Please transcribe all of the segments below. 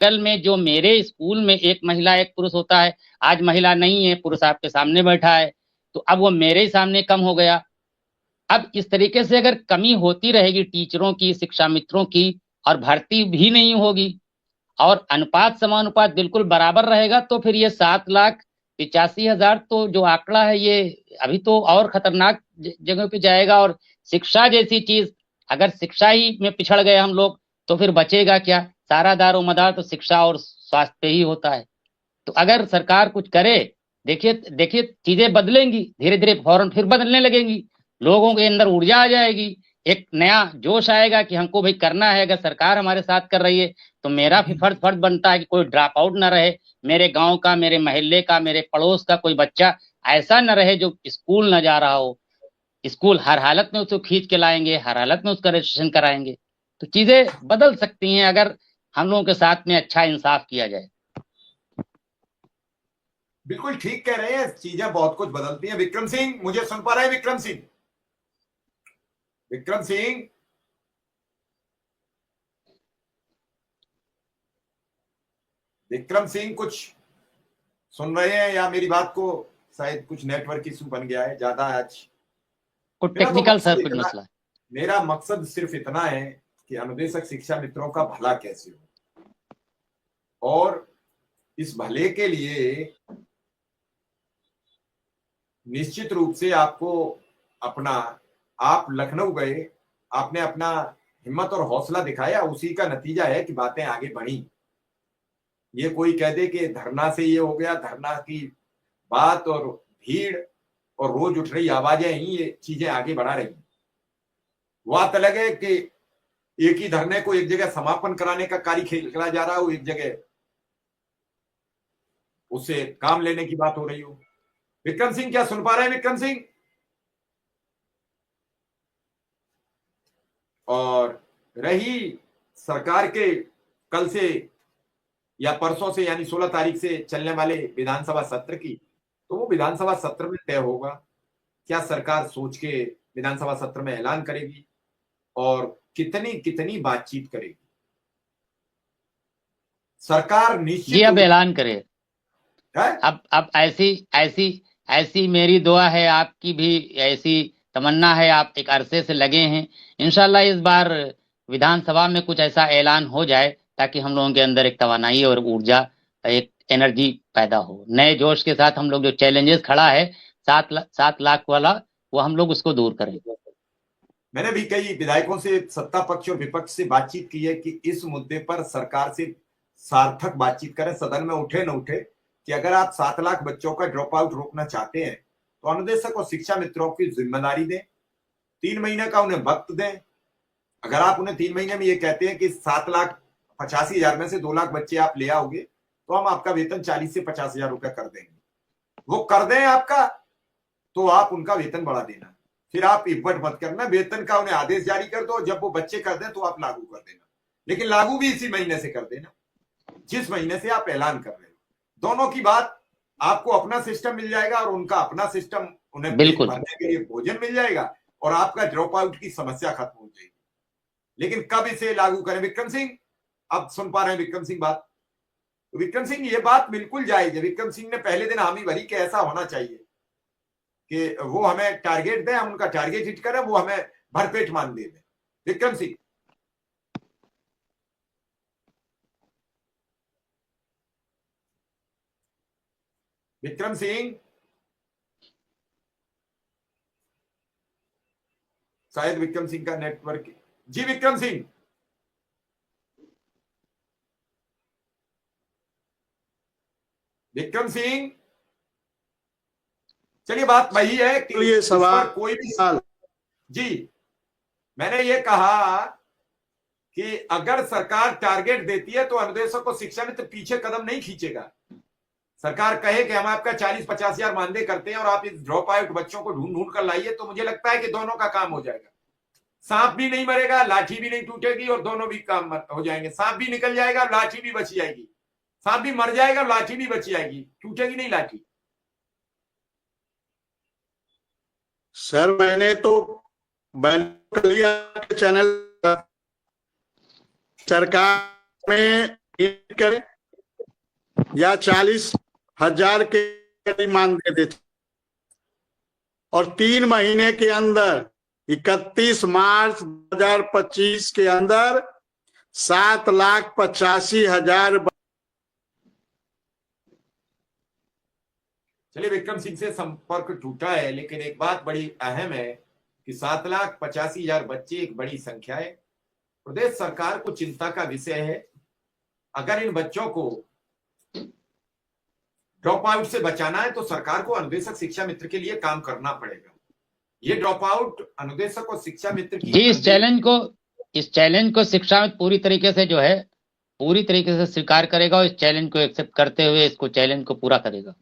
कल में जो मेरे स्कूल में एक महिला एक पुरुष होता है, आज महिला नहीं है, पुरुष आपके सामने बैठा है, तो अब वो मेरे ही सामने कम हो गया। अब इस तरीके से अगर कमी होती रहेगी टीचरों की, शिक्षा मित्रों की, और भर्ती भी नहीं होगी, और अनुपात समानुपात बिल्कुल बराबर रहेगा, तो फिर ये 7,85,000 तो जो आंकड़ा है, ये अभी तो और खतरनाक जगह पे जाएगा। और शिक्षा जैसी चीज, अगर शिक्षा ही में पिछड़ गए हम लोग, तो फिर बचेगा क्या? सारा दारोमदार तो शिक्षा और स्वास्थ्य पे ही होता है। तो अगर सरकार कुछ करे, देखिए देखिए चीजें बदलेंगी धीरे धीरे, फौरन फिर बदलने लगेंगी, लोगों के अंदर ऊर्जा आ जाएगी, एक नया जोश आएगा कि हमको भाई करना है। अगर सरकार हमारे साथ कर रही है, तो मेरा भी फर्ज फर्ज बनता है कि कोई ड्रॉप आउट ना रहे, मेरे गांव का, मेरे मोहल्ले का, मेरे पड़ोस का कोई बच्चा ऐसा न रहे जो स्कूल न जा रहा हो। स्कूल हर हालत में उसको खींच के लाएंगे, हर हालत में उसका रजिस्ट्रेशन कराएंगे। तो चीजें बदल सकती हैं अगर हम लोगों के साथ में अच्छा इंसाफ किया जाए। बिल्कुल ठीक कह रहे हैं, चीजें बहुत कुछ बदलती हैं। विक्रम सिंह, मुझे सुन पा रहे हैं? विक्रम सिंह, विक्रम सिंह, विक्रम सिंह, कुछ सुन रहे हैं या मेरी बात को? शायद कुछ नेटवर्क इशू बन गया है ज्यादा आज। कुछ मेरा तो टेक्निकल मकसद सर कुछ इतना, मसला है। मेरा मकसद सिर्फ इतना है कि अनुदेशक शिक्षा मित्रों का भला कैसे हो, और इस भले के लिए निश्चित रूप से आपको अपना, आप लखनऊ गए, आपने अपना हिम्मत और हौसला दिखाया, उसी का नतीजा है कि बातें आगे बढ़ी। ये कोई कह दे कि धरना से ये हो गया, धरना की बात और भीड़ और रोज उठ रही आवाजें ही ये चीजें आगे बढ़ा रही। बात अलग है कि एक ही धरने को एक जगह समापन कराने का कार्य खेला जा रहा हो, एक जगह उससे काम लेने की बात हो रही हो। विक्रम सिंह, क्या सुन पा रहे हैं विक्रम सिंह? और रही सरकार के कल से या परसों से यानी 16 तारीख से चलने वाले विधानसभा सत्र की, तो वो विधानसभा सत्र में तय होगा क्या सरकार सोच के विधानसभा सत्र में ऐलान करेगी और कितनी कितनी बातचीत करेगी। सरकार जी निश्चित अब रूप ऐलान करें। है। अब ऐसी ऐसी ऐसी मेरी दुआ है, आपकी भी ऐसी तमन्ना है, आप एक अरसे से लगे हैं। इंशाल्लाह इस बार विधानसभा में कुछ ऐसा ऐलान हो जाए ताकि हम लोगों के अंदर एक तवानाई और ऊर्जा, एक एनर्जी पैदा हो, नए जोश के साथ हम लोग जो चैलेंजेस खड़ा है 7 लाख वाला, वो हम लोग उसको दूर करें। मैंने भी कई विधायकों से, सत्ता पक्ष और विपक्ष से बातचीत की है कि इस मुद्दे पर सरकार से सार्थक बातचीत करें, सदन में उठे न उठे, कि अगर आप 7 लाख बच्चों का ड्रॉप आउट रोकना चाहते हैं तो अनुदेशक और शिक्षा मित्रों की जिम्मेदारी दें, 3 महीने का उन्हें वक्त दें। अगर आप उन्हें 3 महीने में ये कहते हैं कि 7,85,000 में से 2 लाख बच्चे आप ले आओगे तो हम आपका वेतन 40 से 50,000 रुपया कर देंगे, वो कर दें आपका, तो आप उनका वेतन बढ़ा देना। फिर आप इब्बट मत करना, वेतन का उन्हें आदेश जारी कर दो, जब वो बच्चे कर दें तो आप लागू कर देना, लेकिन लागू भी इसी महीने से कर देना जिस महीने से आप ऐलान कर रहे हो। दोनों की बात, आपको अपना सिस्टम मिल जाएगा और उनका अपना सिस्टम, उन्हें पेट बिल्कुल। भरने के लिए भोजन मिल जाएगा और आपका ड्रॉप आउट की समस्या खत्म हो जाएगी। लेकिन कब इसे लागू करें विक्रम सिंह? अब सुन पा रहे हैं विक्रम सिंह बात? तो विक्रम सिंह, ये बात बिल्कुल जायज है। विक्रम सिंह ने पहले दिन हामी भरी कि ऐसा होना चाहिए कि वो हमें टारगेट दें, हम उनका टारगेट हिट करें, वो हमें भरपेट मान दे दें। विक्रम सिंह, विक्रम सिंह, शायद विक्रम सिंह का नेटवर्क। जी विक्रम सिंह, विक्रम सिंह, चलिए बात वही है कि ये इस पर कोई भी सवाल, जी, मैंने ये कहा कि अगर सरकार टारगेट देती है तो अनुदेशक को शिक्षा मित्र पीछे कदम नहीं खींचेगा। सरकार कहे कि हम आपका 40-50,000 मानदेय करते हैं और आप इस ड्रॉप आउट बच्चों को ढूंढ ढूंढ कर लाइए, तो मुझे लगता है कि दोनों का काम हो जाएगा। सांप भी नहीं मरेगा, लाठी भी नहीं टूटेगी और दोनों भी काम हो जाएंगे। सांप भी निकल जाएगा, लाठी भी बच जाएगी। सांप भी मर जाएगा, लाठी भी बच जाएगी, टूटेगी नहीं लाठी। सर मैंने तो बैन कर लिया चैनल। सरकार में करें या 40,000 के मान दे दे, और 3 महीने के अंदर 31 मार्च 2025 के अंदर 7,85,000। चलिए, विक्रम सिंह से संपर्क टूटा है, लेकिन एक बात बड़ी अहम है कि 7,85,000 बच्चे एक बड़ी संख्या है। प्रदेश सरकार को चिंता का विषय है। अगर इन बच्चों को ड्रॉप आउट से बचाना है तो सरकार को अनुदेशक शिक्षा मित्र के लिए काम करना पड़ेगा। ये ड्रॉप आउट अनुदेशक और शिक्षा मित्र की जी, इस चैलेंज को शिक्षा मित्र पूरी तरीके से जो है पूरी तरीके से स्वीकार करेगा और इस चैलेंज को एक्सेप्ट करते हुए इसको चैलेंज को पूरा करेगा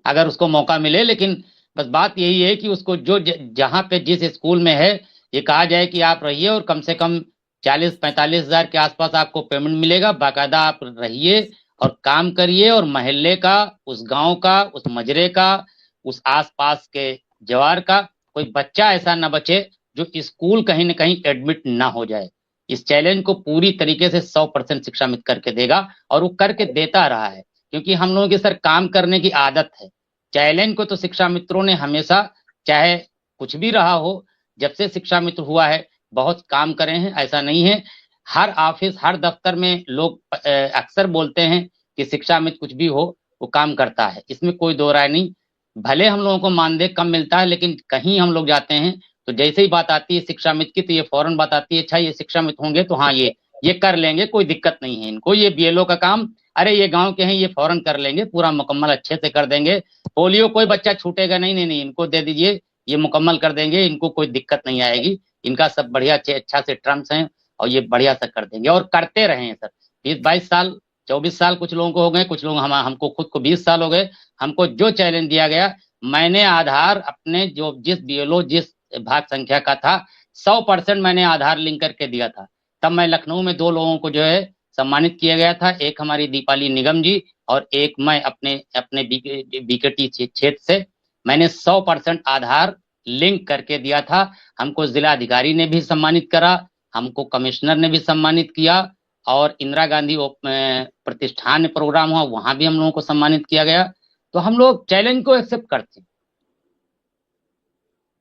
अगर उसको मौका मिले। लेकिन बस बात यही है कि उसको जो जहां पे जिस स्कूल में है ये कहा जाए कि आप रहिए और कम से कम 40-45 हजार के आसपास आपको पेमेंट मिलेगा, बाकायदा आप रहिए और काम करिए और मोहल्ले का, उस गांव का, उस मजरे का, उस आसपास के जवार का कोई बच्चा ऐसा ना बचे जो स्कूल कहीं ना कहीं एडमिट ना हो जाए। इस चैलेंज को पूरी तरीके से 100% शिक्षा मित्र करके देगा और वो करके देता रहा है, क्योंकि हम लोगों की सर काम करने की आदत है। चैलेंज को तो शिक्षा मित्रों ने हमेशा, चाहे कुछ भी रहा हो, जब से शिक्षा मित्र हुआ है बहुत काम करे हैं, ऐसा नहीं है। हर ऑफिस, हर दफ्तर में लोग अक्सर बोलते हैं कि शिक्षा मित्र कुछ भी हो वो काम करता है, इसमें कोई दो राय नहीं। भले हम लोगों को मानदेय कम मिलता है, लेकिन कहीं हम लोग जाते हैं तो जैसे ही बात आती है शिक्षा मित्र की तो ये फौरन बात आती है, अच्छा ये शिक्षा मित्र होंगे तो हाँ ये कर लेंगे, कोई दिक्कत नहीं है इनको, ये बीएलओ का काम, अरे ये गांव के हैं, ये फौरन कर लेंगे, पूरा मुकम्मल अच्छे से कर देंगे। पोलियो कोई बच्चा छूटेगा नहीं, नहीं नहीं, इनको दे दीजिए, ये मुकम्मल कर देंगे, इनको कोई दिक्कत नहीं आएगी, इनका सब बढ़िया अच्छा से टर्म्स हैं और ये बढ़िया से कर देंगे और करते रहे हैं सर। 20-22 साल, 24 साल कुछ लोगों को हो गए, कुछ लोग हमको खुद को 20 साल हो गए। हमको जो चैलेंज दिया गया, मैंने आधार अपने जो जिस बीएलओ जिस भाग संख्या का था 100% मैंने आधार लिंक करके दिया था। तब मैं लखनऊ में 2 लोगों को जो है सम्मानित किया गया था, एक हमारी दीपाली निगम जी और एक मैं अपने बीकेटी क्षेत्र से मैंने 100% आधार लिंक करके दिया था। हमको जिला अधिकारी ने भी सम्मानित करा, हमको कमिश्नर ने भी सम्मानित किया और इंदिरा गांधी प्रतिष्ठान में प्रोग्राम हुआ, वहां भी हम लोगों को सम्मानित किया गया। तो हम लोग चैलेंज को एक्सेप्ट करते हैं।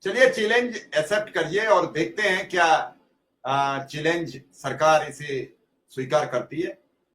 चलिए, चैलेंज एक्सेप्ट करिए और देखते हैं क्या चैलेंज सरकार इसे स्वीकार करती है।